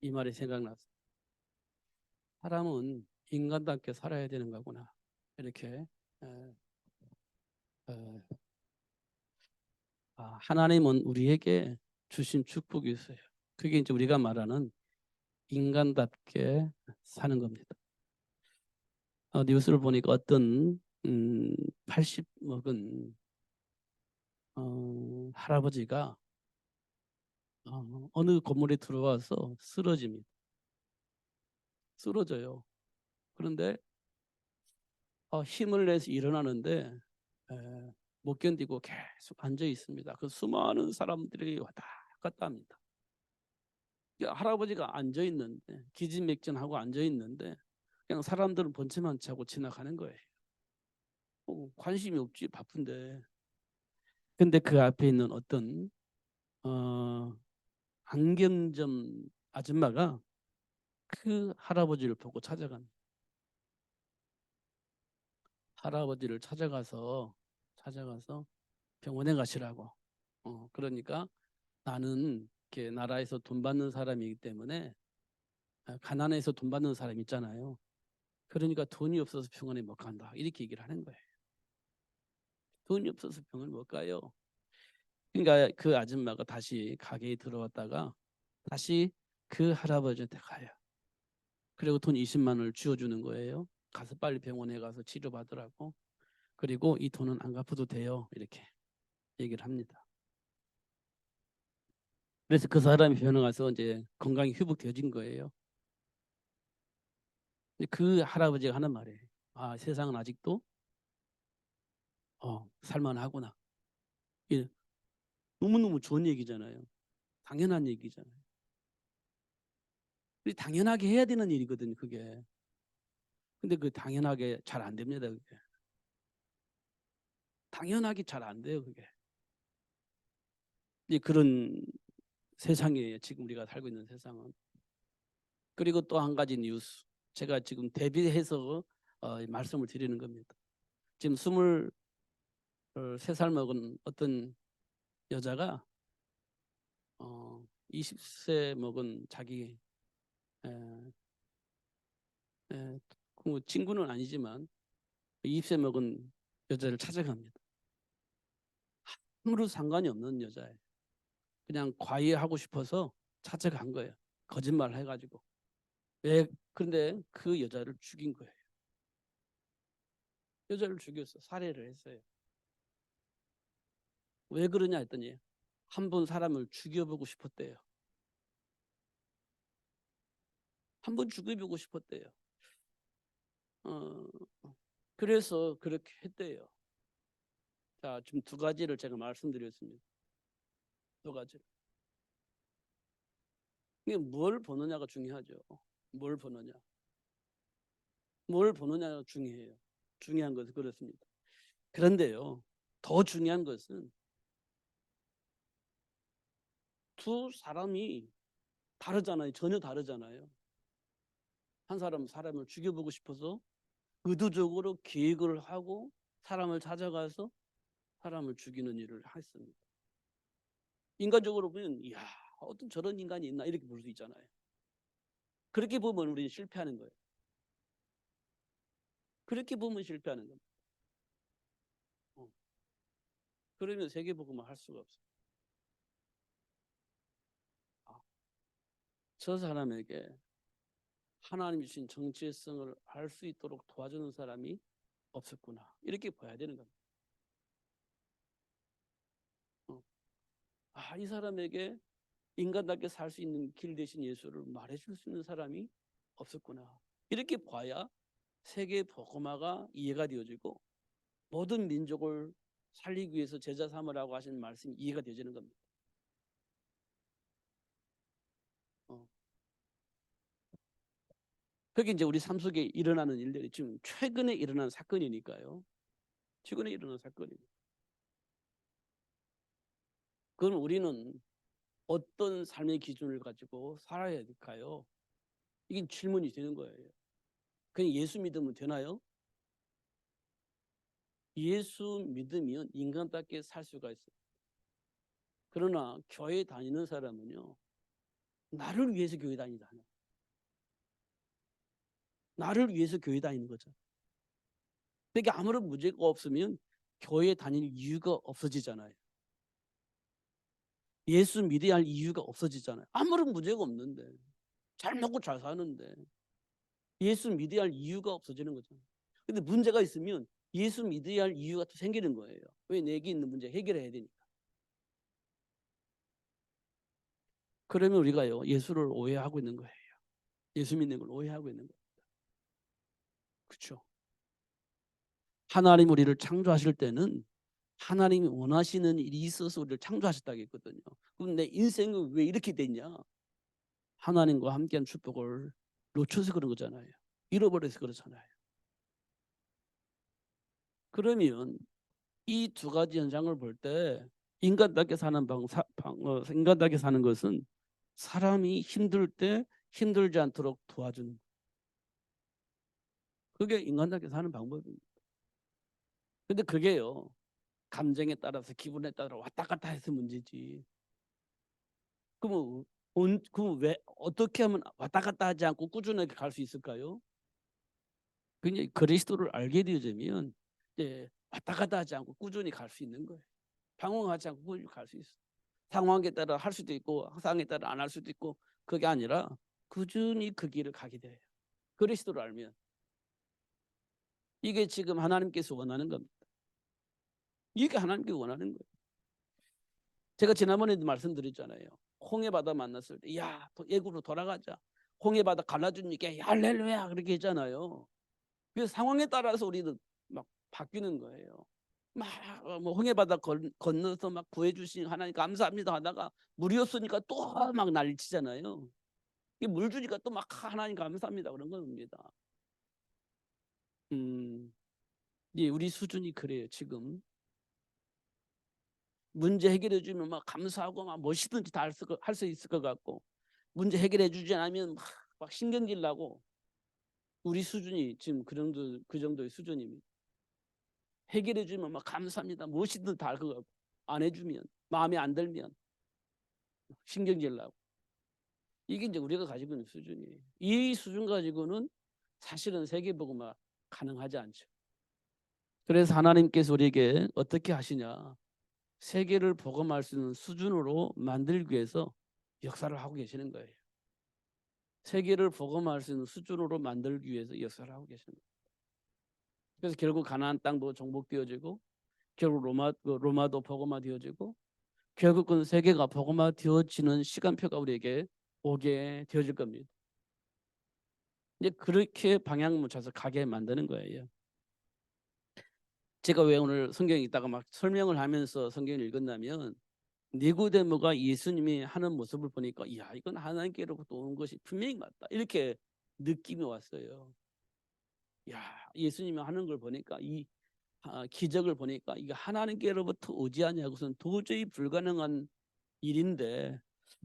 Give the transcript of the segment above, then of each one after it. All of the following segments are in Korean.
이 말이 생각났어요. 사람은 인간답게 살아야 되는 거구나. 이렇게 에, 에, 하나님은 우리에게 주신 축복이 있어요. 그게 이제 우리가 말하는 인간답게 사는 겁니다. 뉴스를 보니까 어떤 80 먹은 할아버지가 어느 건물에 들어와서 쓰러집니다. 쓰러져요. 그런데 힘을 내서 일어나는데 못 견디고 계속 앉아 있습니다. 그 수많은 사람들이 왔다 갔다 합니다. 할아버지가 앉아 있는데 기진맥진하고 앉아 있는데 그냥 사람들은 번체만 차고 지나가는 거예요. 관심이 없지 바쁜데. 근데 그 앞에 있는 어떤 어, 안경점 아줌마가 그 할아버지를 보고 찾아갑니다. 할아버지를 찾아가서 병원에 가시라고. 그러니까 나는 이렇게 나라에서 돈 받는 사람이기 때문에 가난해서 돈 받는 사람 있잖아요. 그러니까 돈이 없어서 병원에 못 간다. 이렇게 얘기를 하는 거예요. 돈이 없어서 병원에 못 가요. 그러니까 그 아줌마가 다시 가게에 들어왔다가 다시 그 할아버지한테 가요. 그리고 돈 20만 원을 쥐어주는 거예요. 가서 빨리 병원에 가서 치료받으라고. 그리고 이 돈은 안 갚아도 돼요. 이렇게 얘기를 합니다. 그래서 그 사람이 병원에 가서 이제 건강이 회복되어진 거예요. 그 할아버지가 하는 말이에요. 세상은 아직도 살만하구나. 예, 너무너무 좋은 얘기잖아요. 당연한 얘기잖아요. 당연하게 해야 되는 일이거든요, 그게. 근데 그 당연하게 잘 안 됩니다, 그게. 당연하게 잘 안 돼요, 그게. 그런 세상이에요, 지금 우리가 살고 있는 세상은. 그리고 또 한 가지 뉴스. 제가 지금 대비해서 말씀을 드리는 겁니다. 지금 23살 먹은 어떤 여자가 20세 먹은 자기 에, 그 친구는 아니지만 20세 먹은 여자를 찾아갑니다. 아무런 상관이 없는 여자예요. 그냥 과외하고 싶어서 찾아간 거예요. 거짓말 해가지고. 왜? 그런데 그 여자를 죽인 거예요. 여자를 죽였어. 살해를 했어요. 왜 그러냐 했더니 한 번 사람을 죽여보고 싶었대요. 한 번 죽여보고 싶었대요. 어, 그래서 그렇게 했대요. 자, 지금 두 가지를 제가 말씀드렸습니다. 두 가지. 이게 뭘 보느냐가 중요하죠. 뭘 보느냐. 뭘 보느냐가 중요해요. 중요한 것은 그렇습니다. 그런데요, 더 중요한 것은 두 사람이 다르잖아요. 전혀 다르잖아요. 한 사람은 사람을 죽여보고 싶어서 의도적으로 계획을 하고 사람을 찾아가서 사람을 죽이는 일을 했습니다. 인간적으로 보면 이야 어떤 저런 인간이 있나 이렇게 볼 수 있잖아요. 그렇게 보면 우리는 실패하는 거예요. 그렇게 보면 실패하는 겁니다. 그러면 세계복음을 할 수가 없어요. 저 사람에게 하나님이 주신 정체성을 알 수 있도록 도와주는 사람이 없었구나. 이렇게 봐야 되는 겁니다. 이 사람에게 인간답게 살 수 있는 길 대신 예수를 말해줄 수 있는 사람이 없었구나. 이렇게 봐야 세계 복음화가 이해가 되어지고 모든 민족을 살리기 위해서 제자 삼으라고 하신 말씀이 이해가 되어지는 겁니다. 그게 이제 우리 삶 속에 일어나는 일들이 지금 최근에 일어난 사건이니까요. 최근에 일어난 사건입니다. 그건 우리는 어떤 삶의 기준을 가지고 살아야 될까요? 이게 질문이 되는 거예요. 그냥 예수 믿으면 되나요? 예수 믿으면 인간답게 살 수가 있어요. 그러나 교회 다니는 사람은요. 나를 위해서 교회 다니다. 나를 위해서 교회 다니는 거죠. 그러니까 아무런 문제가 없으면 교회 다닐 이유가 없어지잖아요. 예수 믿어야 할 이유가 없어지잖아요. 아무런 문제가 없는데, 잘 먹고 잘 사는데 예수 믿어야 할 이유가 없어지는 거죠. 근데 문제가 있으면 예수 믿어야 할 이유가 또 생기는 거예요. 왜 내게 있는 문제 해결해야 되니까. 그러면 우리가요, 예수를 오해하고 있는 거예요. 예수 믿는 걸 오해하고 있는 거예요. 그렇죠? 하나님 우리를 창조하실 때는 하나님이 원하시는 일이 있어서 우리를 창조하셨다고 했거든요. 그럼 내 인생은 왜 이렇게 됐냐? 하나님과 함께한 축복을 놓쳐서 그런 거잖아요. 잃어버려서 그렇잖아요. 그러면 이 두 가지 현상을 볼 때 인간답게 사는 인간답게 사는 것은 사람이 힘들 때 힘들지 않도록 도와주는, 그게 인간답게 사는 방법입니다. 근데 그게요, 감정에 따라서 기분에 따라 왔다 갔다 해서 문제지. 그럼 왜 어떻게 하면 왔다 갔다 하지 않고 꾸준하게 갈 수 있을까요? 그냥 그리스도를 알게 되어지면 이제 왔다 갔다 하지 않고 꾸준히 갈 수 있는 거예요. 방황하지 않고 꾸준히 갈 수 있어. 상황에 따라 할 수도 있고 상황에 따라 안 할 수도 있고, 그게 아니라 꾸준히 그 길을 가게 돼요. 그리스도를 알면. 이게 지금 하나님께서 원하는 겁니다. 이게 하나님께서 원하는 거예요. 제가 지난번에도 말씀드렸잖아요. 홍해바다 만났을 때, 야, 애굽으로 돌아가자. 홍해바다 갈라주니까 할렐루야 그렇게 했잖아요. 그래서 상황에 따라서 우리는 막 바뀌는 거예요. 막 뭐 홍해바다 건너서 막 구해주신 하나님 감사합니다 하다가 물이 없으니까 또 막 난리치잖아요. 물 주니까 또 막 하나님 감사합니다 그런 겁니다. 예, 우리 수준이 그래요. 지금 문제 해결해 주면 막 감사하고 막 뭐시든지 다 할 수 있을 것 같고, 문제 해결해 주지 않으면 막 신경질 나고, 우리 수준이 지금 그 정도의 수준입니다. 해결해 주면 막 감사합니다. 무엇이든 다 할 것 같고, 안 해주면 마음에 안 들면 신경질 나고. 이게 이제 우리가 가지고 있는 수준이에요. 이 수준 가지고는 사실은 세계복음화 가능하지 않죠. 그래서 하나님께서 우리에게 어떻게 하시냐, 세계를 복음할 수 있는 수준으로 만들기 위해서 역사를 하고 계시는 거예요. 세계를 복음할 수 있는 수준으로 만들기 위해서 역사를 하고 계시는 거예요. 그래서 결국 가나안 땅도 정복되어지고, 결국 로마도 복음화되어지고, 결국은 세계가 복음화되어지는 시간표가 우리에게 오게 되어질 겁니다. 이제 그렇게 방향 맞춰서 가게 만드는 거예요. 제가 왜 오늘 성경 읽다가 막 설명을 하면서 성경을 읽었냐면, 니고데모가 예수님이 하는 모습을 보니까, 이야, 이건 하나님께로부터 온 것이 분명히 맞다, 이렇게 느낌이 왔어요. 야, 예수님이 하는 걸 보니까, 이 기적을 보니까 이게 하나님께로부터 오지 않냐고서는 도저히 불가능한 일인데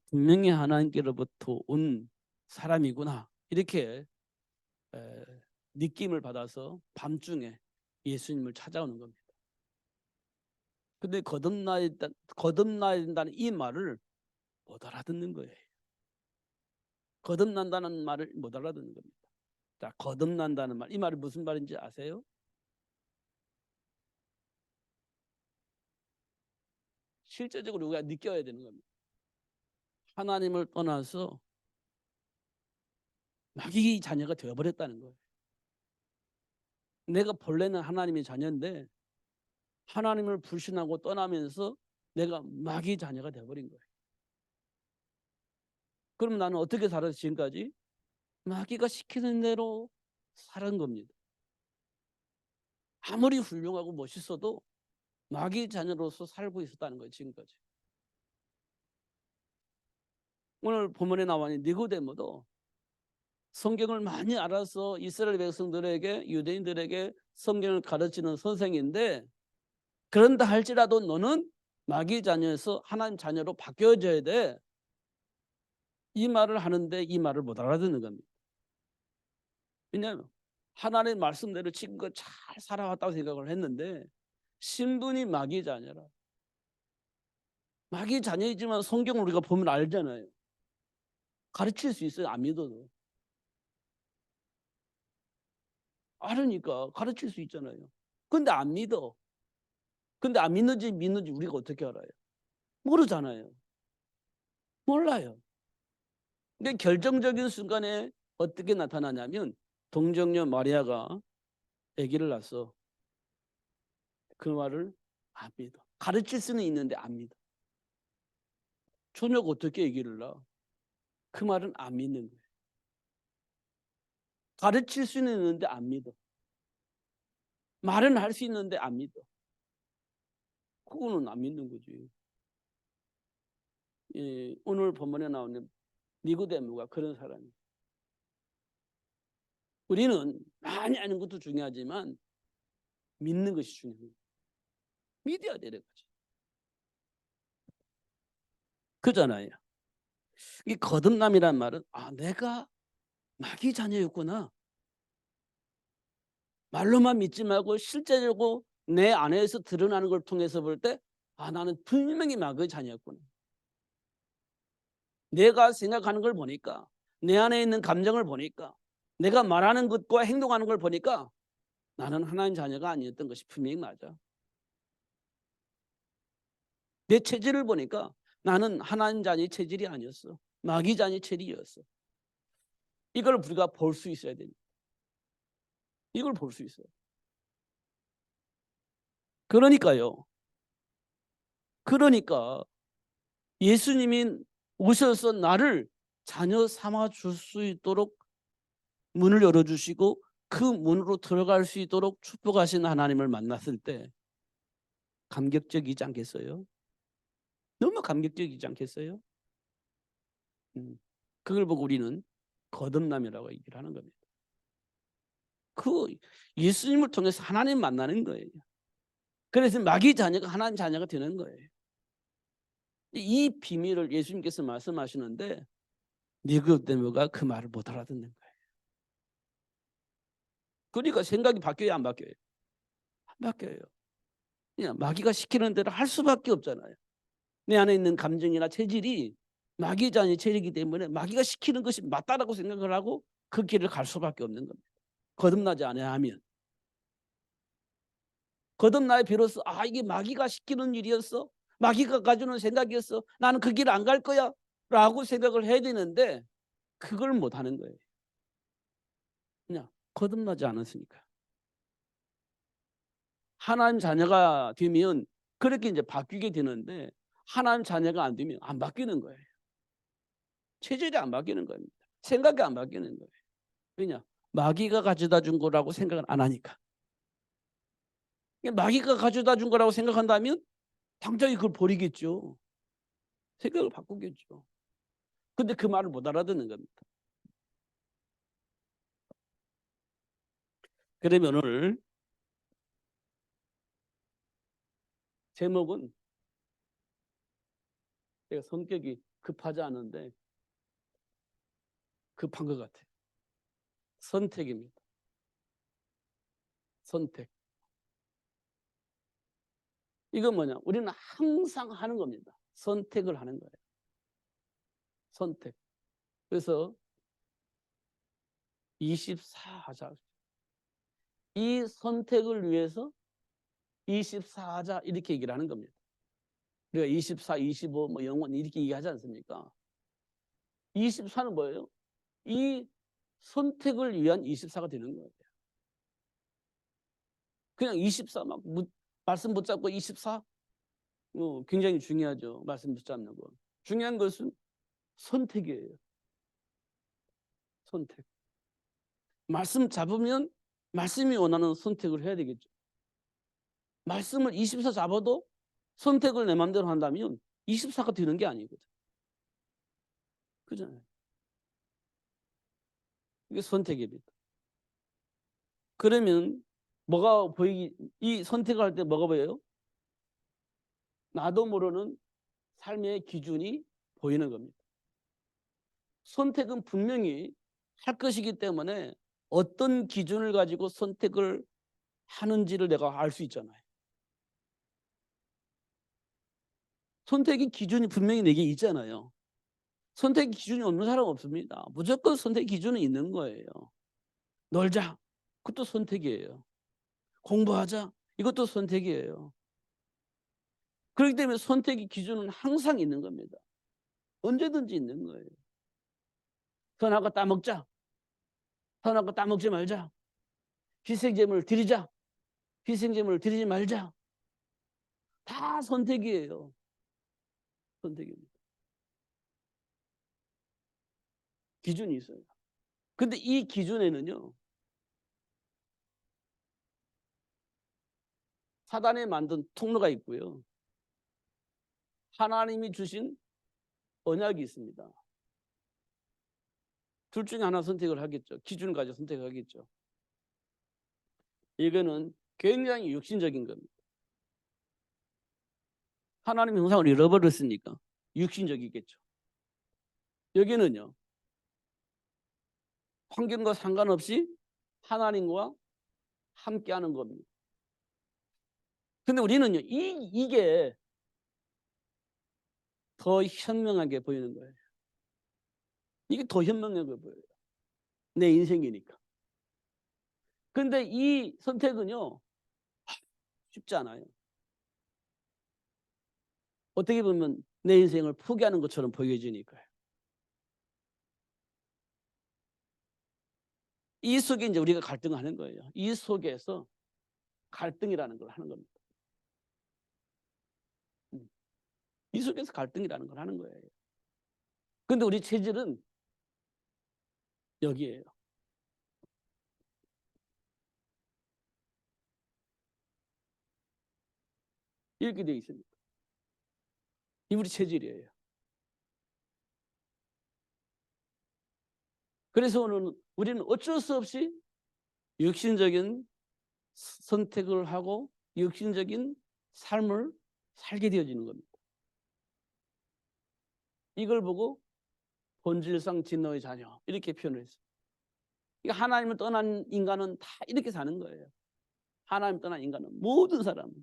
분명히 하나님께로부터 온 사람이구나, 이렇게 느낌을 받아서 밤중에 예수님을 찾아오는 겁니다. 근데 거듭나야 된다는 이 말을 못 알아듣는 거예요. 거듭난다는 말을 못 알아듣는 겁니다. 자, 거듭난다는 말, 이 말이 무슨 말인지 아세요? 실제적으로 우리가 느껴야 되는 겁니다. 하나님을 떠나서 마귀 자녀가 되어버렸다는 거예요. 내가 본래는 하나님의 자녀인데 하나님을 불신하고 떠나면서 내가 마귀 자녀가 되어버린 거예요. 그럼 나는 어떻게 살았어? 지금까지 마귀가 시키는 대로 살은 겁니다. 아무리 훌륭하고 멋있어도 마귀 자녀로서 살고 있었다는 거예요. 지금까지. 오늘 본문에 나와 있는 니고데모도 성경을 많이 알아서 이스라엘 백성들에게, 유대인들에게 성경을 가르치는 선생인데, 그런다 할지라도 너는 마귀 자녀에서 하나님 자녀로 바뀌어져야 돼, 이 말을 하는데 이 말을 못 알아듣는 겁니다. 왜냐하면 하나님의 말씀대로 지금껏 잘 살아왔다고 생각을 했는데 신분이 마귀 자녀라. 마귀 자녀이지만 성경을 우리가 보면 알잖아요. 가르칠 수 있어요. 안 믿어도. 알으니까 가르칠 수 있잖아요. 근데 안 믿어. 근데 안 믿는지 우리가 어떻게 알아요? 모르잖아요. 몰라요. 근데 결정적인 순간에 어떻게 나타나냐면 동정녀 마리아가 아기를 낳았어. 그 말을 안 믿어. 가르칠 수는 있는데 안 믿어. 저녁 어떻게 아기를 낳아? 그 말은 안 믿는 거예요. 가르칠 수는 있는데 안 믿어. 말은 할 수 있는데 안 믿어. 그거는 안 믿는 거지. 예, 오늘 본문에 나오는 니고데모가 그런 사람이에요. 우리는 많이 아는 것도 중요하지만 믿는 것이 중요해요. 믿어야 되는 거지. 그잖아요. 이 거듭남이란 말은 내가 마귀 자녀였구나. 말로만 믿지 말고 실제적으로 내 안에서 드러나는 걸 통해서 볼 때 나는 분명히 마귀 자녀였구나. 내가 생각하는 걸 보니까 내 안에 있는 감정을 보니까 내가 말하는 것과 행동하는 걸 보니까 나는 하나님 자녀가 아니었던 것이 분명히 맞아. 내 체질을 보니까 나는 하나님 자녀의 체질이 아니었어. 마귀 자녀의 체질이었어. 이걸 우리가 볼 수 있어야 됩니다. 이걸 볼 수 있어요. 그러니까 예수님이 오셔서 나를 자녀 삼아 줄 수 있도록 문을 열어주시고 그 문으로 들어갈 수 있도록 축복하신 하나님을 만났을 때 감격적이지 않겠어요? 너무 감격적이지 않겠어요? 그걸 보고 우리는 거듭남이라고 얘기를 하는 겁니다. 그 예수님을 통해서 하나님 만나는 거예요. 그래서 마귀 자녀가 하나님 자녀가 되는 거예요. 이 비밀을 예수님께서 말씀하시는데 니고데모가 그 말을 못 알아듣는 거예요. 그러니까 생각이 바뀌어요, 안 바뀌어요? 안 바뀌어요. 그냥 마귀가 시키는 대로 할 수밖에 없잖아요. 내 안에 있는 감정이나 체질이 마귀 자녀의 체질이기 때문에 마귀가 시키는 것이 맞다라고 생각을 하고 그 길을 갈 수밖에 없는 겁니다. 거듭나지 않아야 하면. 거듭나야 비로소 이게 마귀가 시키는 일이었어? 마귀가 가지는 생각이었어? 나는 그 길 안 갈 거야? 라고 생각을 해야 되는데 그걸 못 하는 거예요. 그냥 거듭나지 않았으니까. 하나님 자녀가 되면 그렇게 이제 바뀌게 되는데 하나님 자녀가 안 되면 안 바뀌는 거예요. 체질이 안 바뀌는 겁니다. 생각이 안 바뀌는 거예요. 왜냐? 마귀가 가져다 준 거라고 생각을 안 하니까. 마귀가 가져다 준 거라고 생각한다면 당장에 그걸 버리겠죠. 생각을 바꾸겠죠. 근데 그 말을 못 알아듣는 겁니다. 그러면 오늘 제목은 제가 성격이 급하지 않은데 급한 것 같아요. 선택입니다. 선택. 이건 뭐냐? 우리는 항상 하는 겁니다. 선택을 하는 거예요. 선택. 그래서 24하자. 이 선택을 위해서 24하자 이렇게 얘기를 하는 겁니다. 우리가 24, 25, 영원 이렇게 얘기하지 않습니까? 24는 뭐예요? 이 선택을 위한 24가 되는 거예요. 그냥 24 말씀 붙잡고 24 굉장히 중요하죠. 말씀 붙잡는 거. 중요한 것은 선택이에요. 선택. 말씀 잡으면 말씀이 원하는 선택을 해야 되겠죠. 말씀을 24 잡아도 선택을 내 마음대로 한다면 24가 되는 게 아니거든. 그잖아요. 이게 선택입니다. 그러면 이 선택을 할 때 뭐가 보여요? 나도 모르는 삶의 기준이 보이는 겁니다. 선택은 분명히 할 것이기 때문에 어떤 기준을 가지고 선택을 하는지를 내가 알 수 있잖아요. 선택의 기준이 분명히 내게 있잖아요. 선택 기준이 없는 사람 없습니다. 무조건 선택 기준은 있는 거예요. 놀자. 그것도 선택이에요. 공부하자. 이것도 선택이에요. 그렇기 때문에 선택의 기준은 항상 있는 겁니다. 언제든지 있는 거예요. 선하고 따먹자. 선하고 따먹지 말자. 희생제물을 드리자. 희생제물을 드리지 말자. 다 선택이에요. 선택입니다. 기준이 있어요. 근데 이 기준에는요, 사단에 만든 통로가 있고요. 하나님이 주신 언약이 있습니다. 둘 중에 하나 선택을 하겠죠. 기준을 가지고 선택을 하겠죠. 이거는 굉장히 육신적인 겁니다. 하나님의 형상을 잃어버렸으니까 육신적이겠죠. 여기는요, 환경과 상관없이 하나님과 함께하는 겁니다. 근데 우리는요, 이게 더 현명하게 보이는 거예요. 이게 더 현명하게 보여요. 내 인생이니까. 근데 이 선택은요, 쉽지 않아요. 어떻게 보면 내 인생을 포기하는 것처럼 보여지니까요. 이 속에 이제 우리가 갈등하는 거예요. 이 속에서 갈등이라는 걸 하는 겁니다. 이 속에서 갈등이라는 걸 하는 거예요. 근데 우리 체질은 여기에요. 이렇게 되어 있습니다. 이 우리 체질이에요. 그래서 오늘 우리는 어쩔 수 없이 육신적인 선택을 하고 육신적인 삶을 살게 되어지는 겁니다. 이걸 보고 본질상 진노의 자녀 이렇게 표현을 했어요. 그러니까 하나님을 떠난 인간은 다 이렇게 사는 거예요. 하나님 떠난 인간은 모든 사람은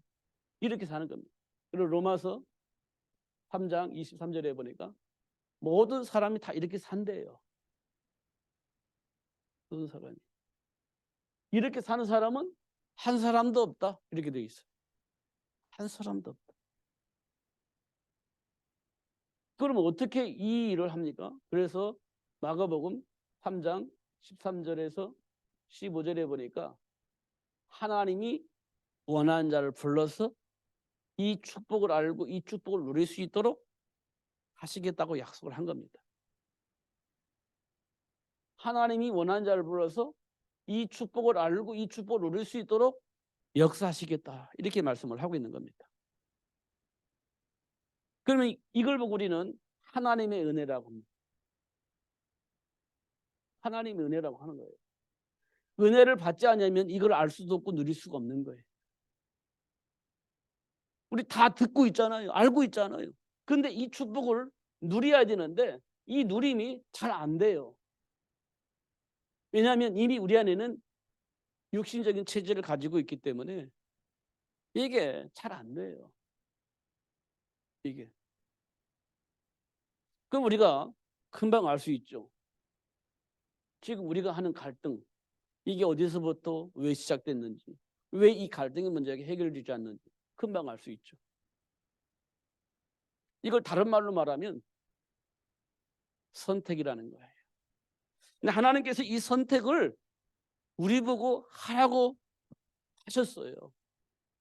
이렇게 사는 겁니다. 그리고 로마서 3장 23절에 보니까 모든 사람이 다 이렇게 산대요. 모든 사람이. 이렇게 사는 사람은 한 사람도 없다. 이렇게 되어 있어요. 한 사람도 없다. 그러면 어떻게 이 일을 합니까? 그래서 마가복음 3장 13절에서 15절에 보니까 하나님이 원하는 자를 불러서 이 축복을 알고 이 축복을 누릴 수 있도록 하시겠다고 약속을 한 겁니다. 하나님이 원하는 자를 불러서 이 축복을 알고 이 축복을 누릴 수 있도록 역사하시겠다. 이렇게 말씀을 하고 있는 겁니다. 그러면 이걸 보고 우리는 하나님의 은혜라고 합니다. 하나님의 은혜라고 하는 거예요. 은혜를 받지 않으면 이걸 알 수도 없고 누릴 수가 없는 거예요. 우리 다 듣고 있잖아요. 알고 있잖아요. 근데 이 축복을 누려야 되는데 이 누림이 잘 안 돼요. 왜냐하면 이미 우리 안에는 육신적인 체질을 가지고 있기 때문에 이게 잘 안 돼요. 이게. 그럼 우리가 금방 알 수 있죠. 지금 우리가 하는 갈등, 이게 어디서부터 왜 시작됐는지, 왜 이 갈등의 문제가 해결되지 않는지 금방 알 수 있죠. 이걸 다른 말로 말하면 선택이라는 거예요. 근데 하나님께서 이 선택을 우리 보고 하라고 하셨어요.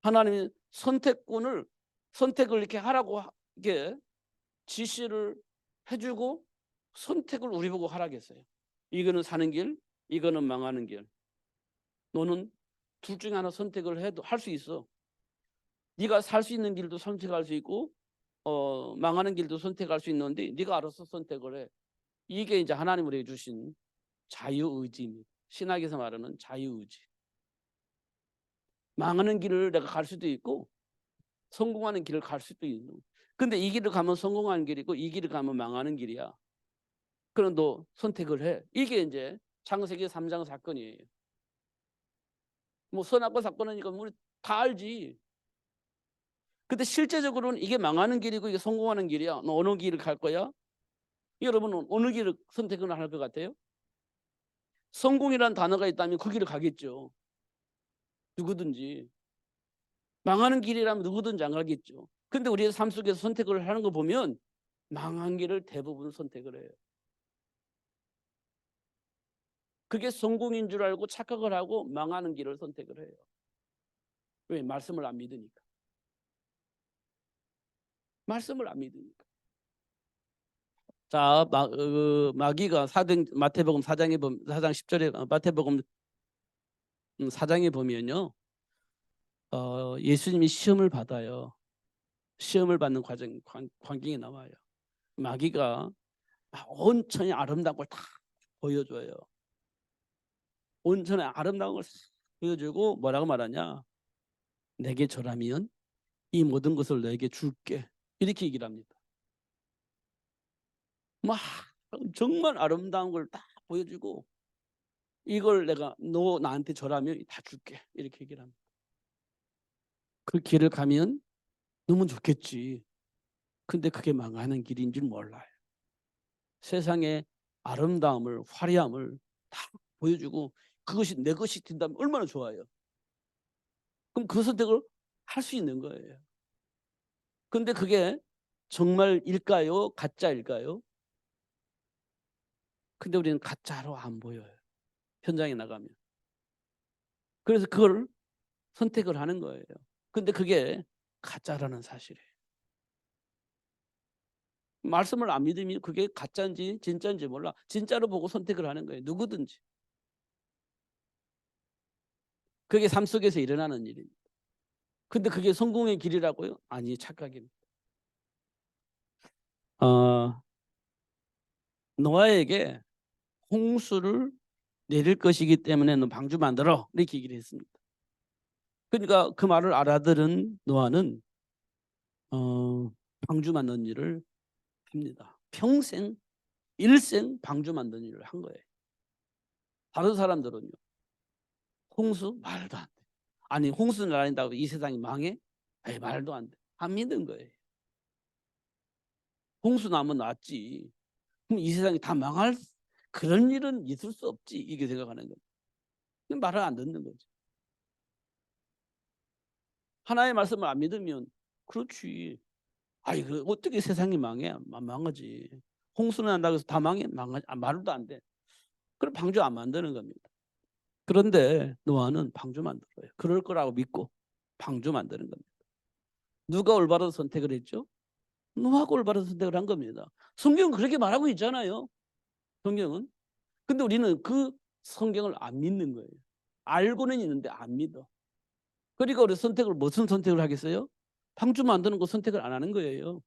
하나님이 선택을 이렇게 하라고 이렇게 지시를 해주고 선택을 우리 보고 하라고 했어요. 이거는 사는 길, 이거는 망하는 길. 너는 둘 중에 하나 선택을 해도 할 수 있어. 네가 살 수 있는 길도 선택할 수 있고 망하는 길도 선택할 수 있는데 네가 알아서 선택을 해. 이게 이제 하나님 우리에게 주신 자유의지입니다. 신학에서 말하는 자유의지. 망하는 길을 내가 갈 수도 있고 성공하는 길을 갈 수도 있는. 근데 이 길을 가면 성공하는 길이고 이 길을 가면 망하는 길이야. 그럼 너 선택을 해. 이게 이제 창세기 3장 사건이에요. 뭐 선악과 사건이니까 우리 다 알지. 근데 실제적으로는 이게 망하는 길이고 이게 성공하는 길이야. 너 어느 길을 갈 거야? 여러분은 어느 길을 선택을 할 것 같아요? 성공이라는 단어가 있다면 그 길을 가겠죠. 누구든지. 망하는 길이라면 누구든지 안 가겠죠. 근데 우리의 삶 속에서 선택을 하는 거 보면 망한 길을 대부분 선택을 해요. 그게 성공인 줄 알고 착각을 하고 망하는 길을 선택을 해요. 왜? 말씀을 안 믿으니까. 말씀을 안 믿으니까. 자, 마귀가 마태복음 4장에 보면 4장 10절에 마태복음 4장에 보면요. 예수님이 시험을 받아요. 시험을 받는 광경이 나와요. 마귀가 온천의 아름다운 걸 다 보여줘요. 온천의 아름다운 걸 보여주고 뭐라고 말하냐? 내게 절하면 이 모든 것을 너에게 줄게. 이렇게 얘기를 합니다. 막 정말 아름다운 걸 다 보여주고 이걸 내가 너 나한테 절하면 다 줄게. 이렇게 얘기를 합니다. 그 길을 가면 너무 좋겠지. 근데 그게 망하는 길인 줄 몰라요. 세상의 아름다움을 화려함을 다 보여주고 그것이 내 것이 된다면 얼마나 좋아요. 그럼 그 선택을 할 수 있는 거예요. 근데 그게 정말일까요? 가짜일까요? 근데 우리는 가짜로 안 보여요. 현장에 나가면. 그래서 그걸 선택을 하는 거예요. 근데 그게 가짜라는 사실이에요. 말씀을 안 믿으면 그게 가짜인지 진짜인지 몰라. 진짜로 보고 선택을 하는 거예요. 누구든지. 그게 삶 속에서 일어나는 일입니다. 근데 그게 성공의 길이라고요? 아니, 착각입니다. 노아에게 홍수를 내릴 것이기 때문에 너 방주 만들어. 이렇게 얘기를 했습니다. 그러니까 그 말을 알아들은 노아는 방주 만드는 일을 합니다. 평생 일생 방주 만드는 일을 한 거예요. 다른 사람들은요. 홍수? 말도 안 돼. 아니 홍수는 아닌다고 이 세상이 망해? 에이, 말도 안 돼. 안 믿는 거예요. 홍수 나면 낫지. 그럼 이 세상이 다 망할 그런 일은 있을 수 없지. 이게 생각하는 거예요. 말을 안 듣는 거죠. 하나의 말씀을 안 믿으면 그렇지. 아니 그 어떻게 세상이 망해? 망하지. 홍수는 난다고 해서 다 망해? 망하지. 말도 안 돼. 그럼 방주 안 만드는 겁니다. 그런데 노아는 방주 만들어요. 그럴 거라고 믿고 방주 만드는 겁니다. 누가 올바른 선택을 했죠? 노아가 올바른 선택을 한 겁니다. 성경은 그렇게 말하고 있잖아요. 성경은. 근데 우리는 그 성경을 안 믿는 거예요. 알고는 있는데 안 믿어. 그러니까 우리 무슨 선택을 하겠어요? 방주 만드는 거 선택을 안 하는 거예요.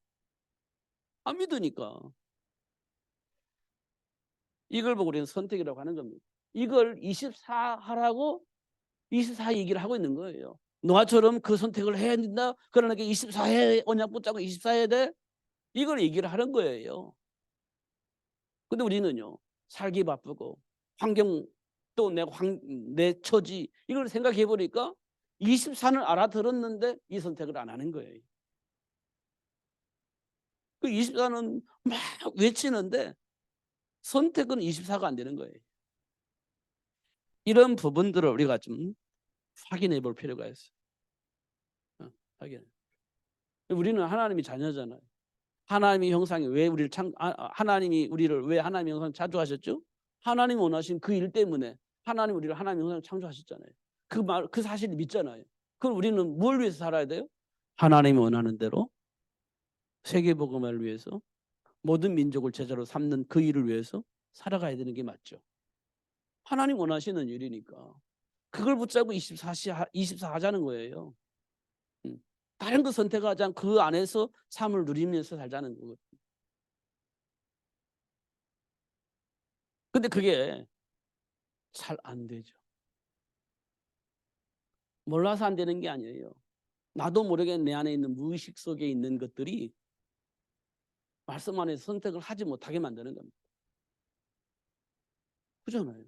안 믿으니까. 이걸 보고 우리는 선택이라고 하는 겁니다. 이걸 24 하라고 24 얘기를 하고 있는 거예요. 노아처럼 그 선택을 해야 된다. 그러니까 24해 언약 붙잡고 24 해야 돼. 이걸 얘기를 하는 거예요. 근데 우리는요. 살기 바쁘고 환경 또 내 처지 이걸 생각해 보니까 24는 알아들었는데 이 선택을 안 하는 거예요. 그 24는 막 외치는데 선택은 24가 안 되는 거예요. 이런 부분들을 우리가 좀 확인해 볼 필요가 있어요. 확인. 우리는 하나님이 자녀잖아요. 하나님의 형상이 왜 우리를 하나님이 우리를 왜 하나님의 형상 창조하셨죠? 하나님 원하신 그 일 때문에 하나님 우리를 하나님의 형상 창조하셨잖아요. 그 사실을 믿잖아요. 그럼 우리는 뭘 위해서 살아야 돼요? 하나님이 원하는 대로 세계 복음을 위해서 모든 민족을 제자로 삼는 그 일을 위해서 살아가야 되는 게 맞죠. 하나님 원하시는 일이니까 그걸 붙잡고 24 하자는 거예요. 다른 거 선택하지 않고 그 안에서 삶을 누리면서 살자는 거거든요. 근데 그게 잘 안 되죠. 몰라서 안 되는 게 아니에요. 나도 모르게 내 안에 있는 무의식 속에 있는 것들이 말씀 안에서 선택을 하지 못하게 만드는 겁니다. 그렇잖아요.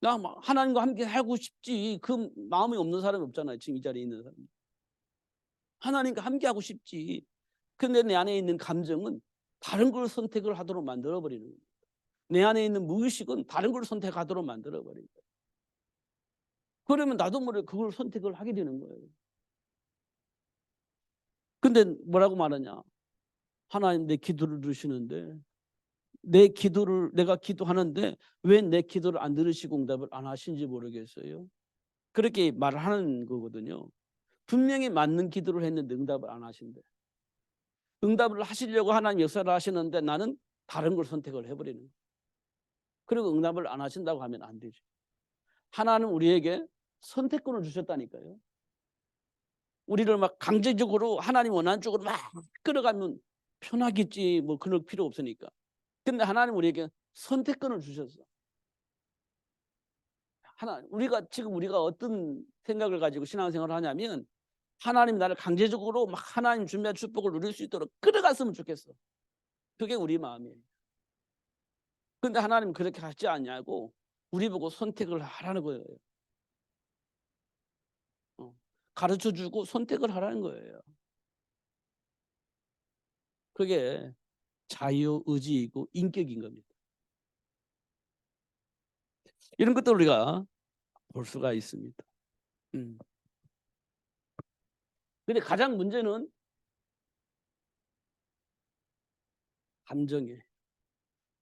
나 하나님과 함께 살고 싶지 그 마음이 없는 사람이 없잖아요. 지금 이 자리에 있는 사람. 하나님과 함께 하고 싶지. 근데 내 안에 있는 감정은 다른 걸 선택을 하도록 만들어버리는 거예요. 내 안에 있는 무의식은 다른 걸 선택하도록 만들어버린 거예요. 그러면 나도 모르게 그걸 선택을 하게 되는 거예요. 근데 뭐라고 말하냐? 하나님 내 기도를 들으시는데 내가 기도하는데 왜 내 기도를 안 들으시고 응답을 안 하신지 모르겠어요. 그렇게 말을 하는 거거든요. 분명히 맞는 기도를 했는데 응답을 안 하신대. 응답을 하시려고 하나님 역사를 하시는데 나는 다른 걸 선택을 해버리는 거예요. 그리고 응답을 안 하신다고 하면 안 되죠. 하나는 우리에게 선택권을 주셨다니까요. 우리를 막 강제적으로 하나님 원하는 쪽으로 막 끌어가면 편하겠지, 뭐 그럴 필요 없으니까. 근데 하나님 우리에게 선택권을 주셨어. 우리가 어떤 생각을 가지고 신앙생활을 하냐면 하나님 나를 강제적으로 막 하나님 준비한 축복을 누릴 수 있도록 끌어갔으면 좋겠어. 그게 우리 마음이에요. 근데 하나님 그렇게 하지 않냐고 우리 보고 선택을 하라는 거예요. 가르쳐주고 선택을 하라는 거예요. 그게 자유의지이고 인격인 겁니다. 이런 것도 우리가 볼 수가 있습니다. 근데 가장 문제는 감정이에요.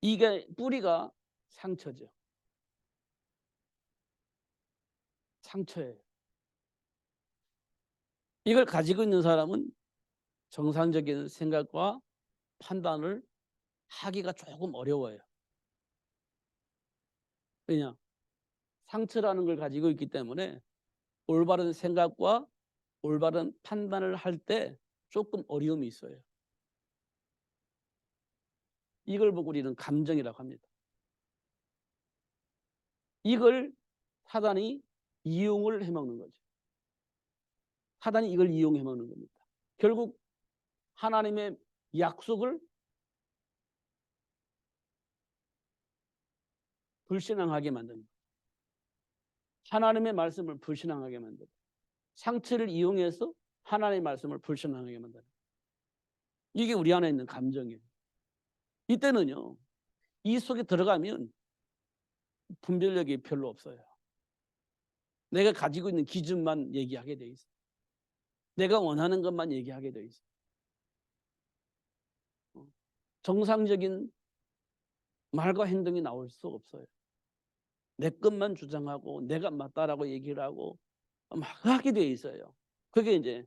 이게 뿌리가 상처죠. 상처예요. 이걸 가지고 있는 사람은 정상적인 생각과 판단을 하기가 조금 어려워요. 왜냐? 상처라는 걸 가지고 있기 때문에 올바른 생각과 올바른 판단을 할 때 조금 어려움이 있어요. 이걸 보고 우리는 감정이라고 합니다. 이걸 사단이 이용을 해먹는 거죠. 사단이 이걸 이용해먹는 겁니다. 결국 하나님의 약속을 불신앙하게 만듭니다. 하나님의 말씀을 불신앙하게 만듭니다. 상처를 이용해서 하나님의 말씀을 불신앙하게 만듭니다. 이게 우리 안에 있는 감정이에요. 이때는요, 이 속에 들어가면 분별력이 별로 없어요. 내가 가지고 있는 기준만 얘기하게 돼 있어요. 내가 원하는 것만 얘기하게 돼 있어요. 정상적인 말과 행동이 나올 수 없어요. 내 것만 주장하고 내가 맞다라고 얘기를 하고 막 하게 돼 있어요. 그게 이제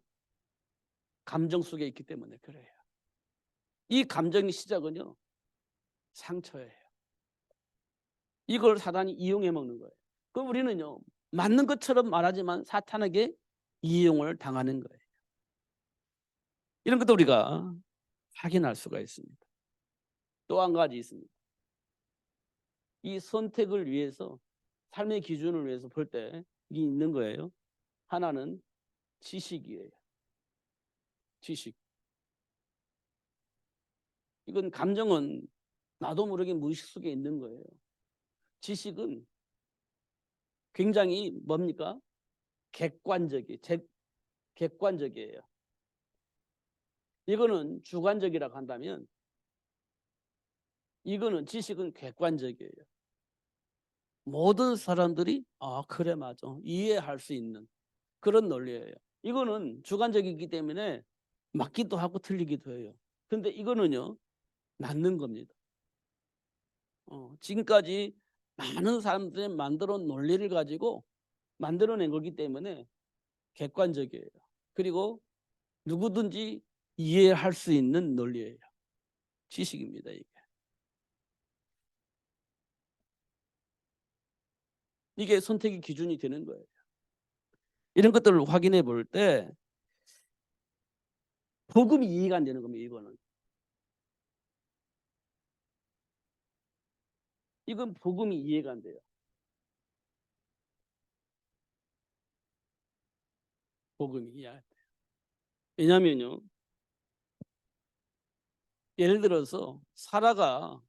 감정 속에 있기 때문에 그래요. 이 감정의 시작은요, 상처예요. 이걸 사단이 이용해 먹는 거예요. 그럼 우리는요, 맞는 것처럼 말하지만 사탄에게 이용을 당하는 거예요. 이런 것도 우리가 확인할 수가 있습니다. 또 한 가지 있습니다. 이 선택을 위해서, 삶의 기준을 위해서 볼 때 이게 있는 거예요. 하나는 지식이에요. 지식. 이건 감정은 나도 모르게 무의식 속에 있는 거예요. 지식은 굉장히 뭡니까? 객관적이에요. 이거는 주관적이라고 한다면 이거는 지식은 객관적이에요. 모든 사람들이 그래 맞아 이해할 수 있는 그런 논리예요. 이거는 주관적이기 때문에 맞기도 하고 틀리기도 해요. 근데 이거는요, 맞는 겁니다. 지금까지 많은 사람들이 만들어 놓은 논리를 가지고 만들어낸 거기 때문에 객관적이에요. 그리고 누구든지 이해할 수 있는 논리예요. 지식입니다. 이게 선택의 기준이 되는 거예요. 이런 것들을 확인해 볼 때 복음이 이해가 안 되는 겁니다. 이건 복음이 이해가 안 돼요. 복음이 이해가 안 돼요. 왜냐하면요, 예를 들어서 사라가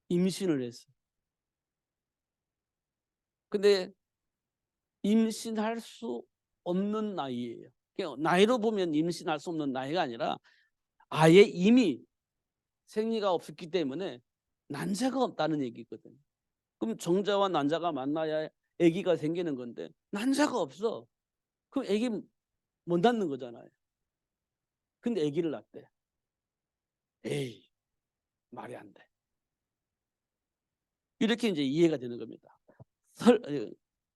임신을 했어요. 근데 임신할 수 없는 나이예요. 나이로 보면 임신할 수 없는 나이가 아니라 아예 이미 생리가 없었기 때문에 난자가 없다는 얘기거든요. 그럼 정자와 난자가 만나야 아기가 생기는 건데 난자가 없어. 그럼 아기 못 낳는 거잖아요. 근데 아기를 낳대. 에이, 말이 안 돼. 이렇게 이제 이해가 되는 겁니다.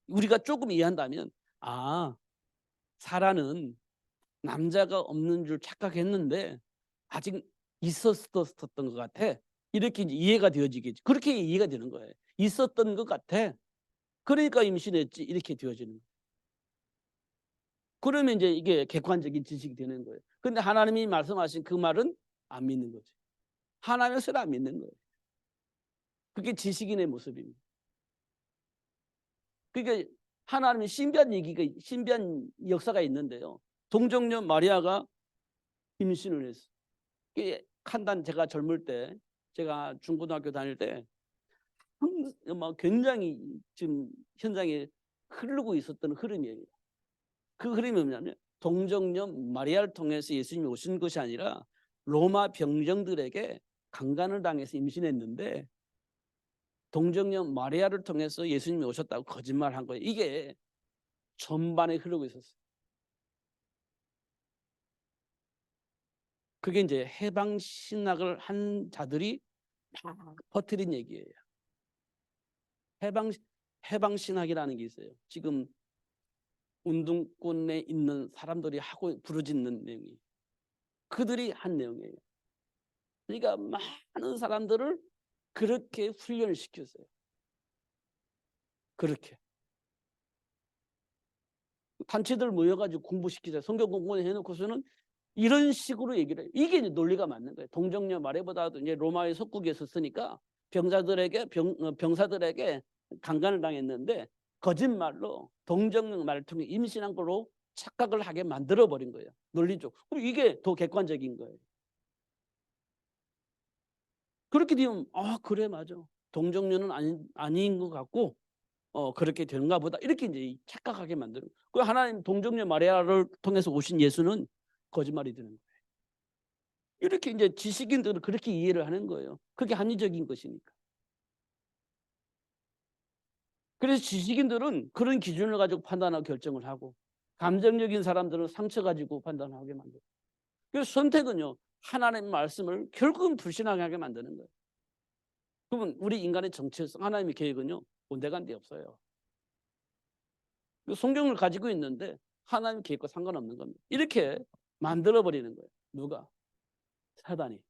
우리가 조금 이해한다면, 아, 사라는 남자가 없는 줄 착각했는데 아직 있었던 것 같아. 이렇게 이제 이해가 되어지겠지. 그렇게 이해가 되는 거예요. 있었던 것 같아. 그러니까 임신했지. 이렇게 되어지는 거예요. 그러면 이제 이게 객관적인 지식이 되는 거예요. 근데 하나님이 말씀하신 그 말은 안 믿는 거죠. 하나님의 소리를 안 믿는 거예요. 그게 지식인의 모습입니다. 그러니까 하나님의 신비한 역사가 있는데요. 동정녀 마리아가 임신을 했어. 칸단 제가 젊을 때, 제가 중고등학교 다닐 때 굉장히 지금 현장에 흐르고 있었던 흐름이에요. 그 흐름이 뭐냐면 동정녀 마리아를 통해서 예수님이 오신 것이 아니라 로마 병정들에게 강간을 당해서 임신했는데 동정녀 마리아를 통해서 예수님이 오셨다고 거짓말한 거예요. 이게 전반에 흐르고 있었어요. 그게 이제 해방 신학을 한 자들이 막 퍼뜨린 얘기예요. 해방 신학이라는 게 있어요. 지금 운동권에 있는 사람들이 하고 부르짖는 내용이 그들이 한 내용이에요. 그러니까 많은 사람들을 그렇게 훈련을 시켰어요. 그렇게 단체들 모여가지고 공부시키자. 성경 공부를 해놓고서는 이런 식으로 얘기를 해요. 이게 이제 논리가 맞는 거예요. 동정녀 마리아보다도 이제 로마의 속국에 있었으니까 병사들에게 강간을 당했는데 거짓말로 동정녀 말을 통해 임신한 걸로 착각을 하게 만들어 버린 거예요. 논리적. 그리고 이게 더 객관적인 거예요. 그렇게 되면 그래 맞아. 동정녀는 아닌 것 같고 그렇게 되는가 보다. 이렇게 이제 착각하게 만드는 거예요. 그 하나님 동정녀 마리아를 통해서 오신 예수는 거짓말이 되는 거예요. 이렇게 이제 지식인들은 그렇게 이해를 하는 거예요. 그게 합리적인 것이니까. 그래서 지식인들은 그런 기준을 가지고 판단하고 결정을 하고 감정적인 사람들은 상처 가지고 판단하게 만들어요. 그래서 선택은요. 하나님의 말씀을 결국은 불신하게 만드는 거예요. 그러면 우리 인간의 정체성, 하나님의 계획은요. 온데간데 없어요. 성경을 가지고 있는데 하나님 계획과 상관없는 겁니다. 이렇게 만들어버리는 거예요. 누가? 사단이.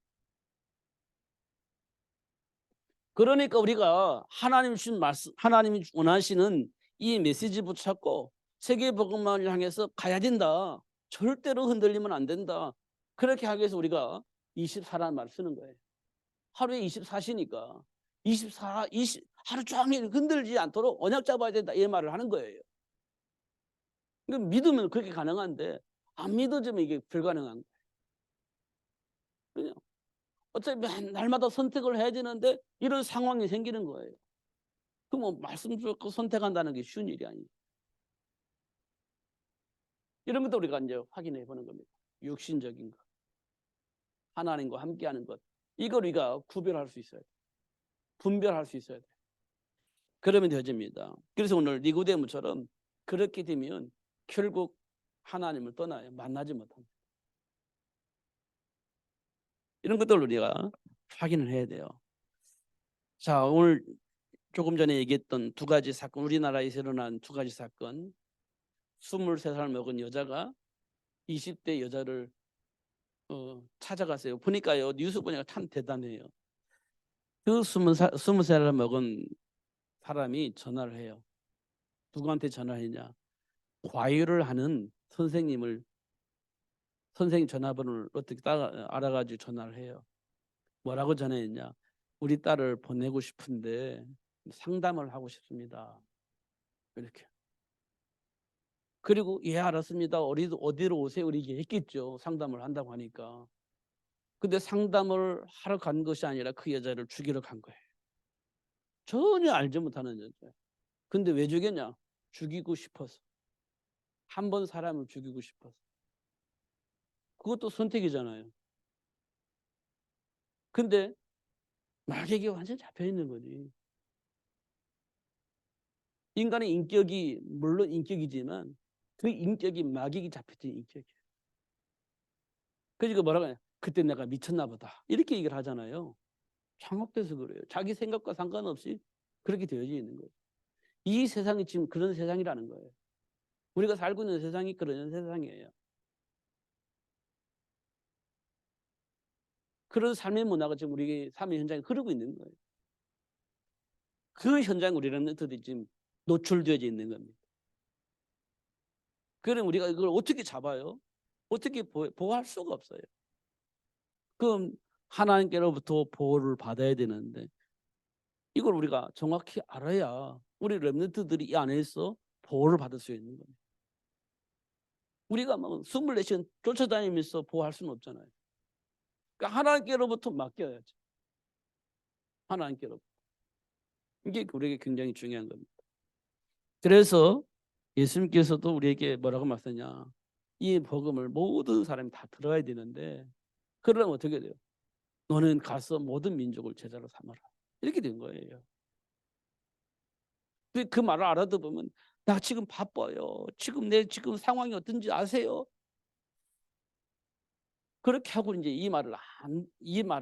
그러니까 우리가 하나님 주신 말씀, 하나님이 원하시는 이 메시지 붙잡고 세계복음만을 향해서 가야 된다. 절대로 흔들리면 안 된다. 그렇게 하기 위해서 우리가 24라는 말을 쓰는 거예요. 하루에 24시니까 20 하루 종일 흔들지 않도록 언약 잡아야 된다. 이 말을 하는 거예요. 그러니까 믿으면 그렇게 가능한데 안 믿어지면 이게 불가능한 거예요. 어차피 날마다 선택을 해야 되는데 이런 상황이 생기는 거예요. 그럼 말씀 듣고 선택한다는 게 쉬운 일이 아니에요. 이런 것도 우리가 이제 확인해 보는 겁니다. 육신적인 것, 하나님과 함께하는 것, 이걸 우리가 구별할 수 있어야 돼. 분별할 수 있어야 돼. 그러면 되어집니다. 그래서 오늘 니고데모처럼 그렇게 되면 결국 하나님을 떠나요. 만나지 못합니다. 이런 것들을 우리가 확인을 해야 돼요. 자, 오늘 조금 전에 얘기했던 두 가지 사건, 우리나라에서 일어난 두 가지 사건. 23살 먹은 여자가 20대 여자를 찾아갔어요. 보니까요, 뉴스 보니까 참 대단해요. 그 20살을 먹은 사람이 전화를 해요. 누구한테 전화했냐? 과외를 하는 선생님 전화번호를 어떻게 알아가지고 전화를 해요. 뭐라고 전화했냐? 우리 딸을 보내고 싶은데 상담을 하고 싶습니다. 이렇게. 그리고 예 알았습니다. 어디로 오세요? 이렇게 했겠죠. 상담을 한다고 하니까. 근데 상담을 하러 간 것이 아니라 그 여자를 죽이러 간 거예요. 전혀 알지 못하는 여자. 근데 왜 죽였냐? 죽이고 싶어서. 한 번 사람을 죽이고 싶어서. 그것도 선택이잖아요. 근데 마귀에게 완전 잡혀 있는 거지. 인간의 인격이 물론 인격이지만 그 인격이 마귀에게 잡혀진 인격이에요. 그러니까 뭐라고 하냐? 그때 내가 미쳤나 보다. 이렇게 얘기를 하잖아요. 창업돼서 그래요. 자기 생각과 상관없이 그렇게 되어져 있는 거예요. 이 세상이 지금 그런 세상이라는 거예요. 우리가 살고 있는 세상이 그런 세상이에요. 그런 삶의 문화가 지금 우리 삶의 현장에 흐르고 있는 거예요. 그 현장에 우리는 어떻게 지금 노출되어져 있는 겁니다. 그럼 우리가 이걸 어떻게 잡아요? 어떻게 보호할 수가 없어요. 그럼 하나님께로부터 보호를 받아야 되는데 이걸 우리가 정확히 알아야 우리 렘넌트들이 이 안에서 보호를 받을 수 있는 겁니다. 우리가 막 24시간 쫓아다니면서 보호할 수는 없잖아요. 그러니까 하나님께로부터 맡겨야죠. 하나님께로부터. 이게 우리에게 굉장히 중요한 겁니다. 그래서 예수님께서도 우리에게 뭐라고 말씀하냐. 이 복음을 모든 사람이 다 들어야 되는데 그러려면 어떻게 돼요? 너는 가서 모든 민족을 제자로 삼아라. 이렇게 된 거예요. 그 말을 알아들으면 나 지금 바빠요. 지금 내 지금 상황이 어떤지 아세요? 그렇게 하고 이제 이 말을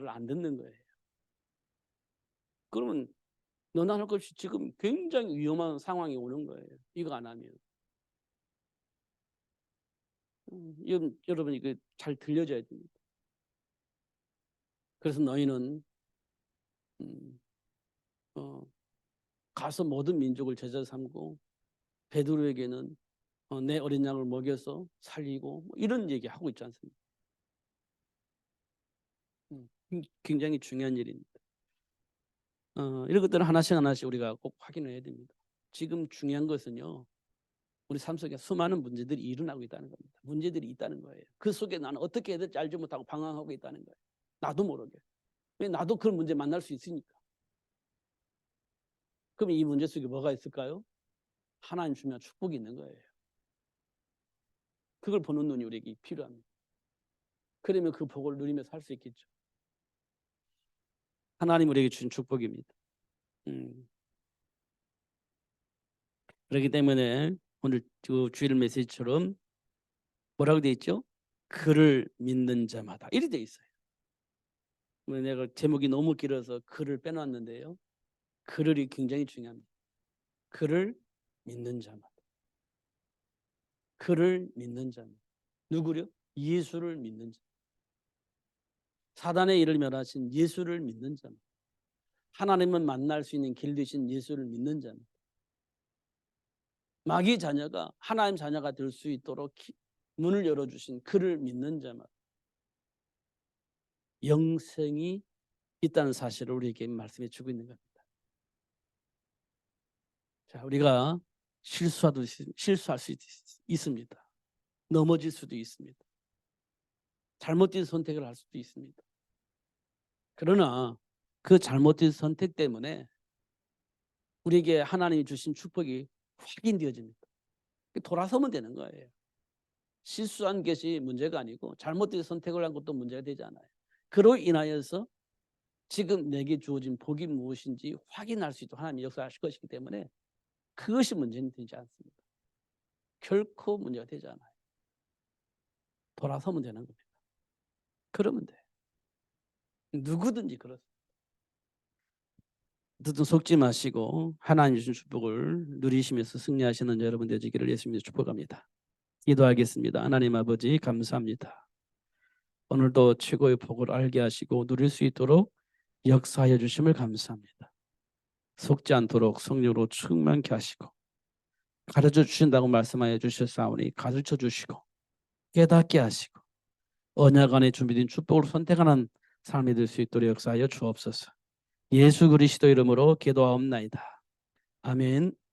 안 듣는 거예요. 그러면 너나 할 것 없이 지금 굉장히 위험한 상황이 오는 거예요. 이거 안 하면. 여러분 이거 잘 들려줘야 됩니다. 그래서 너희는 가서 모든 민족을 제자 삼고 베드로에게는 내 어린 양을 먹여서 살리고 뭐 이런 얘기 하고 있지 않습니까? 굉장히 중요한 일입니다. 이런 것들은 하나씩 우리가 꼭 확인해야 됩니다. 지금 중요한 것은요. 우리 삶 속에 수많은 문제들이 일어나고 있다는 겁니다. 문제들이 있다는 거예요. 그 속에 나는 어떻게 해야 될지 알지 못하고 방황하고 있다는 거예요. 나도 모르게. 왜 나도 그런 문제 만날 수 있으니까. 그럼 이 문제 속에 뭐가 있을까요? 하나님 주면 축복이 있는 거예요. 그걸 보는 눈이 우리에게 필요합니다. 그러면 그 복을 누리며 살 수 있겠죠. 하나님 우리에게 주신 축복입니다. 그렇기 때문에 오늘 그 주일 메시지처럼 뭐라고 되어 있죠? 그를 믿는 자마다 이렇게 되어 있어요. 내가 제목이 너무 길어서 그를 빼놨는데요. 그를이 굉장히 중요합니다. 그를 믿는 자마다. 그를 믿는 자마다. 누구요? 예수를 믿는 자. 사단의 일을 멸하신 예수를 믿는 자마다. 하나님을 만날 수 있는 길 되신 예수를 믿는 자입니다. 마귀 자녀가 하나님 자녀가 될 수 있도록 문을 열어주신 그를 믿는 자마다 영생이 있다는 사실을 우리에게 말씀해 주고 있는 겁니다. 자, 우리가 실수할 수 있습니다. 넘어질 수도 있습니다. 잘못된 선택을 할 수도 있습니다. 그러나 그 잘못된 선택 때문에 우리에게 하나님이 주신 축복이 확인되어집니다. 돌아서면 되는 거예요. 실수한 것이 문제가 아니고 잘못된 선택을 한 것도 문제가 되지 않아요. 그로 인하여서 지금 내게 주어진 복이 무엇인지 확인할 수 있도록 하나님이 역사하실 것이기 때문에 그것이 문제는 되지 않습니다. 결코 문제가 되지 않아요. 돌아서면 되는 겁니다. 그러면 돼요. 누구든지 그렇습니다. 누구든 속지 마시고 하나님 주신 축복을 누리시면서 승리하시는 여러분 되시기를 예수님으로 축복합니다. 기도하겠습니다. 하나님 아버지 감사합니다. 오늘도 최고의 복을 알게 하시고 누릴 수 있도록 역사하여 주심을 감사합니다. 속지 않도록 성령으로 충만케 하시고 가르쳐 주신다고 말씀하여 주셨사오니 가르쳐 주시고 깨닫게 하시고 언약 안에 준비된 축복을 선택하는 삶이 될 수 있도록 역사하여 주옵소서. 예수 그리스도 이름으로 기도하옵나이다. 아멘.